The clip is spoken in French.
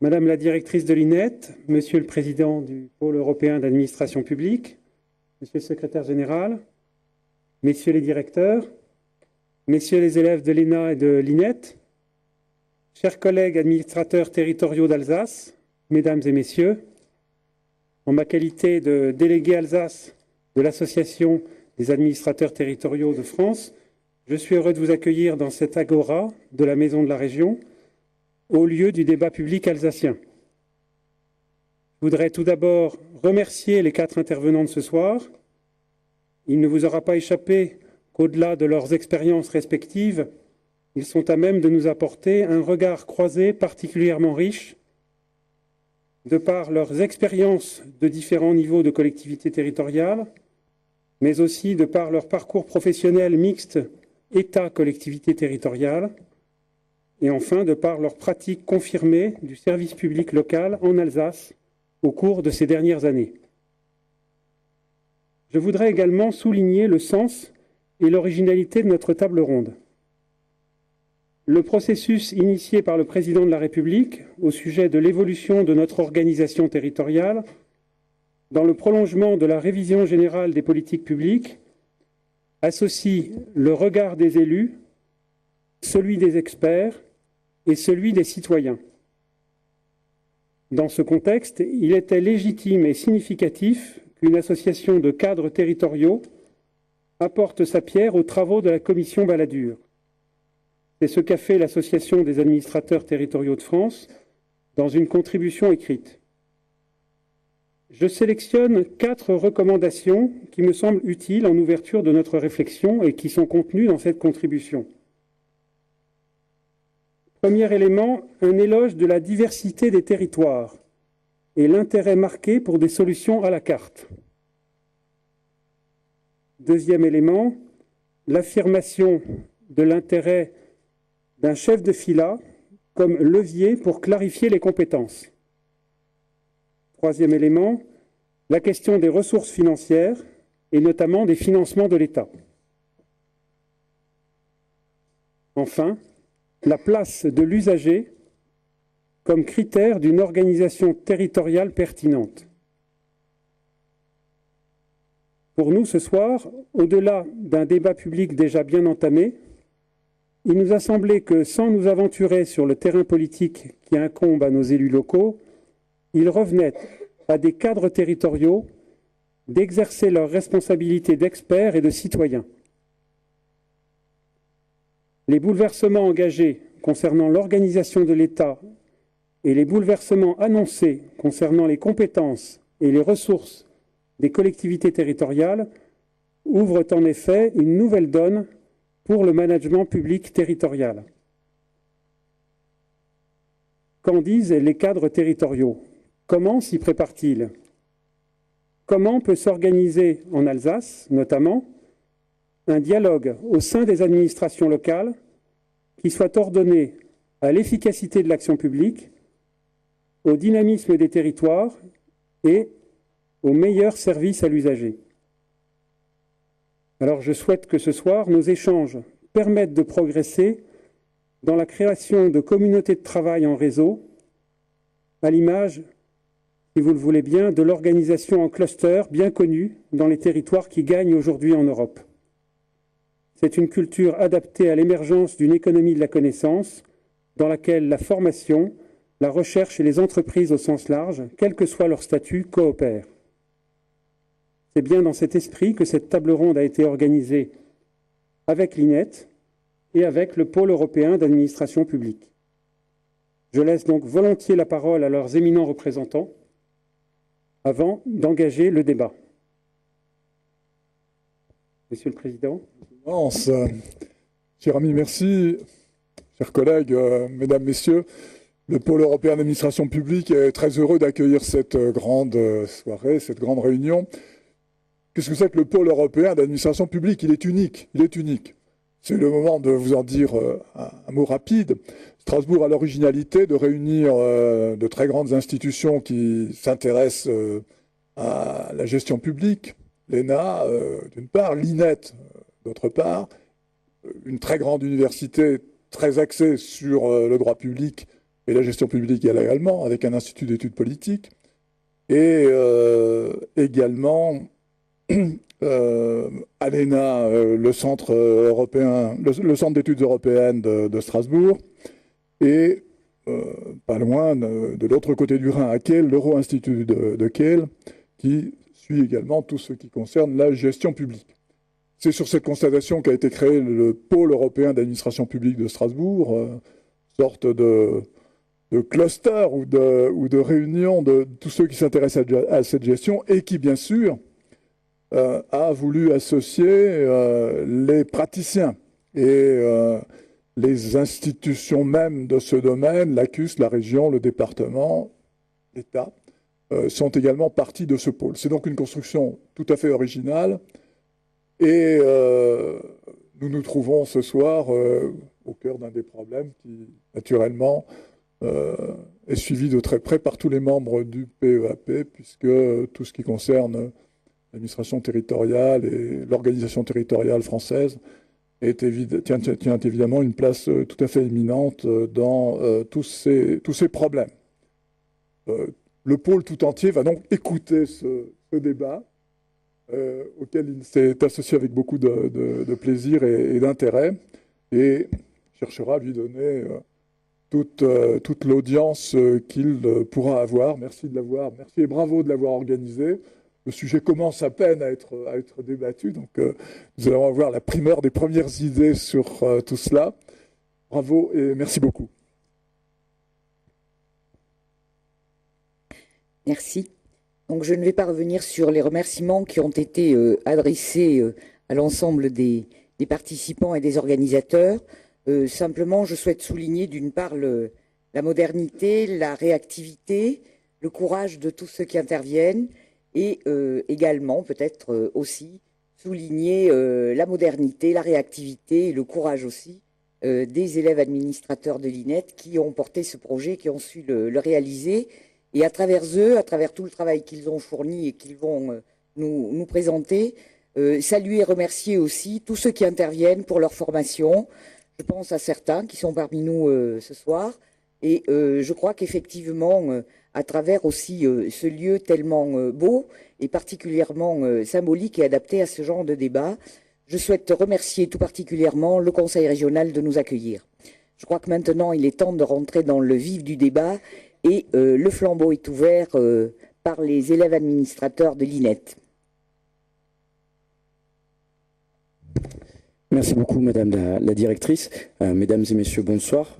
Madame la directrice de l'INET, Monsieur le président du pôle européen d'administration publique, Monsieur le secrétaire général, Messieurs les directeurs, Messieurs les élèves de l'ENA et de l'INET, chers collègues administrateurs territoriaux d'Alsace, Mesdames et Messieurs, en ma qualité de délégué Alsace de l'Association des administrateurs territoriaux de France, je suis heureux de vous accueillir dans cette agora de la Maison de la Région, au lieu du débat public alsacien. Je voudrais tout d'abord remercier les 4 intervenants de ce soir. Il ne vous aura pas échappé qu'au-delà de leurs expériences respectives, ils sont à même de nous apporter un regard croisé particulièrement riche, de par leurs expériences de différents niveaux de collectivité territoriale, mais aussi de par leur parcours professionnel mixte État-collectivité territoriale, et enfin de par leur pratique confirmée du service public local en Alsace au cours de ces dernières années. Je voudrais également souligner le sens et l'originalité de notre table ronde. Le processus initié par le président de la République au sujet de l'évolution de notre organisation territoriale, dans le prolongement de la révision générale des politiques publiques, associe le regard des élus, celui des experts et celui des citoyens. Dans ce contexte, il était légitime et significatif qu'une association de cadres territoriaux apporte sa pierre aux travaux de la commission Balladur. C'est ce qu'a fait l'Association des administrateurs territoriaux de France dans une contribution écrite. Je sélectionne 4 recommandations qui me semblent utiles en ouverture de notre réflexion et qui sont contenues dans cette contribution. Premier élément, un éloge de la diversité des territoires et l'intérêt marqué pour des solutions à la carte. Deuxième élément, l'affirmation de l'intérêt d'un chef de filat comme levier pour clarifier les compétences. Troisième élément, la question des ressources financières et notamment des financements de l'État. Enfin, la place de l'usager comme critère d'une organisation territoriale pertinente. Pour nous, ce soir, au-delà d'un débat public déjà bien entamé, il nous a semblé que, sans nous aventurer sur le terrain politique qui incombe à nos élus locaux, il revenait à des cadres territoriaux d'exercer leurs responsabilités d'experts et de citoyens. Les bouleversements engagés concernant l'organisation de l'État et les bouleversements annoncés concernant les compétences et les ressources des collectivités territoriales ouvrent en effet une nouvelle donne pour le management public territorial. Qu'en disent les cadres territoriaux? Comment s'y préparent-ils? Comment peut s'organiser en Alsace, notamment, un dialogue au sein des administrations locales qui soit ordonné à l'efficacité de l'action publique, au dynamisme des territoires et au meilleur service à l'usager? Alors je souhaite que ce soir, nos échanges permettent de progresser dans la création de communautés de travail en réseau, à l'image, si vous le voulez bien, de l'organisation en cluster bien connue dans les territoires qui gagnent aujourd'hui en Europe. C'est une culture adaptée à l'émergence d'une économie de la connaissance dans laquelle la formation, la recherche et les entreprises au sens large, quel que soit leur statut, coopèrent. C'est bien dans cet esprit que cette table ronde a été organisée avec l'INET et avec le pôle européen d'administration publique. Je laisse donc volontiers la parole à leurs éminents représentants avant d'engager le débat. Monsieur le Président. Cher ami, merci. Chers collègues, mesdames, messieurs, le pôle européen d'administration publique est très heureux d'accueillir cette grande soirée, cette grande réunion. Qu'est-ce que c'est que le pôle européen d'administration publique? Il est unique, il est unique. C'est le moment de vous en dire un mot rapide. Strasbourg a l'originalité de réunir de très grandes institutions qui s'intéressent à la gestion publique, l'ENA d'une part, l'INET d'autre part, une très grande université très axée sur le droit public et la gestion publique également, avec un institut d'études politiques, et également ALENA, le centre européen, le centre d'études européennes de Strasbourg, et pas loin, de l'autre côté du Rhin, à Kehl, l'Euro-Institut de Kehl, qui suit également tout ce qui concerne la gestion publique. C'est sur cette constatation qu'a été créé le pôle européen d'administration publique de Strasbourg, sorte de cluster ou de réunion de tous ceux qui s'intéressent à cette gestion et qui, bien sûr, a voulu associer les praticiens et les institutions même de ce domaine, l'ACUS, la région, le département, l'État, sont également partie de ce pôle. C'est donc une construction tout à fait originale et nous nous trouvons ce soir au cœur d'un des problèmes qui, naturellement, est suivi de très près par tous les membres du PEAP, puisque tout ce qui concerne l'administration territoriale et l'organisation territoriale française tient évidemment une place tout à fait éminente dans tous ces problèmes. Le pôle tout entier va donc écouter ce débat auquel il s'est associé avec beaucoup de plaisir et d'intérêt et cherchera à lui donner toute l'audience qu'il pourra avoir. Merci et bravo de l'avoir organisé. Le sujet commence à peine à être débattu, donc nous allons avoir la primeur des premières idées sur tout cela. Bravo et merci beaucoup. Merci. Donc je ne vais pas revenir sur les remerciements qui ont été adressés à l'ensemble des participants et des organisateurs. Simplement, je souhaite souligner d'une part la modernité, la réactivité, le courage de tous ceux qui interviennent et également peut-être aussi souligner la modernité, la réactivité et le courage aussi des élèves administrateurs de l'INET qui ont porté ce projet, qui ont su le réaliser. Et à travers eux, à travers tout le travail qu'ils ont fourni et qu'ils vont nous présenter, saluer et remercier aussi tous ceux qui interviennent pour leur formation. Je pense à certains qui sont parmi nous ce soir. Et je crois qu'effectivement, à travers aussi ce lieu tellement beau et particulièrement symbolique et adapté à ce genre de débat, je souhaite remercier tout particulièrement le Conseil régional de nous accueillir. Je crois que maintenant, il est temps de rentrer dans le vif du débat et le flambeau est ouvert par les élèves administrateurs de l'INET. Merci beaucoup, Madame la directrice. Mesdames et Messieurs, bonsoir.